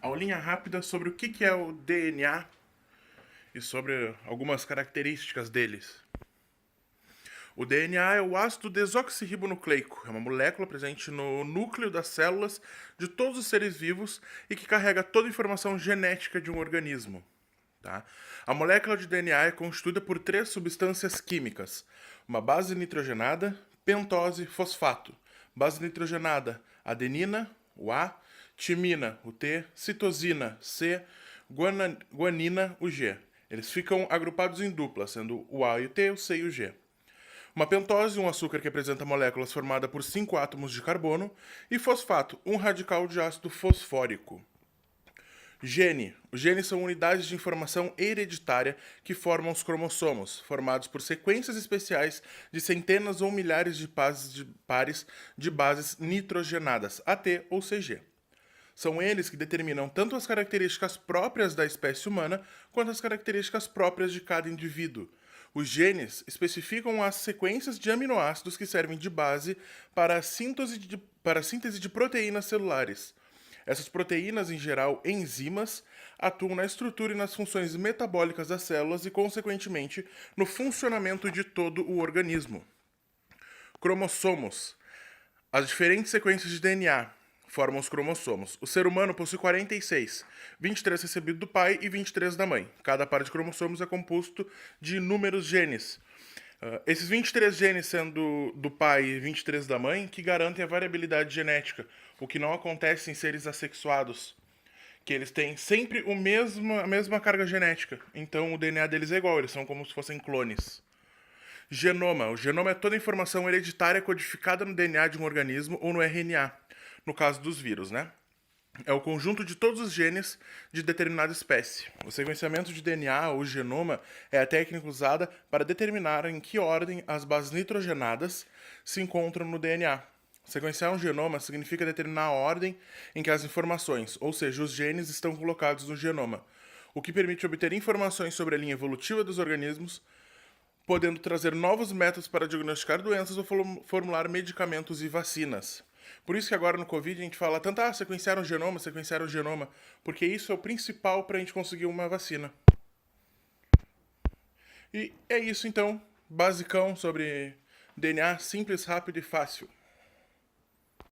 aulinha rápida sobre o que é o DNA e sobre algumas características deles. O DNA é o ácido desoxirribonucleico, é uma molécula presente no núcleo das células de todos os seres vivos e que carrega toda a informação genética de um organismo. Tá? A molécula de DNA é constituída por três substâncias químicas: uma base nitrogenada, pentose e fosfato. Base nitrogenada, adenina, o A, timina, o T, citosina, C, guanina, o G. Eles ficam agrupados em dupla, sendo o A e o T, o C e o G. Uma pentose, um açúcar que apresenta moléculas formadas por 5 átomos de carbono, e fosfato, um radical de ácido fosfórico. Gene. Os genes são unidades de informação hereditária que formam os cromossomos, formados por sequências especiais de centenas ou milhares de pares de bases nitrogenadas, AT ou CG. São eles que determinam tanto as características próprias da espécie humana quanto as características próprias de cada indivíduo. Os genes especificam as sequências de aminoácidos que servem de base para a síntese de proteínas celulares. Essas proteínas, em geral enzimas, atuam na estrutura e nas funções metabólicas das células e, consequentemente, no funcionamento de todo o organismo. Cromossomos. As diferentes sequências de DNA formam os cromossomos. O ser humano possui 46, 23 recebidos do pai e 23 da mãe. Cada par de cromossomos é composto de inúmeros genes. Esses 23 genes sendo do pai e 23 da mãe que garantem a variabilidade genética, o que não acontece em seres assexuados, que eles têm sempre a mesma carga genética. Então o DNA deles é igual, eles são como se fossem clones. Genoma. O genoma é toda a informação hereditária codificada no DNA de um organismo ou no RNA, no caso dos vírus, né? É o conjunto de todos os genes de determinada espécie. O sequenciamento de DNA, ou genoma, é a técnica usada para determinar em que ordem as bases nitrogenadas se encontram no DNA. Sequenciar um genoma significa determinar a ordem em que as informações, ou seja, os genes, estão colocados no genoma, o que permite obter informações sobre a linha evolutiva dos organismos, podendo trazer novos métodos para diagnosticar doenças ou formular medicamentos e vacinas. Por isso que agora no Covid a gente fala tanto, sequenciar o genoma, porque isso é o principal para a gente conseguir uma vacina. E é isso então, basicão sobre DNA, simples, rápido e fácil.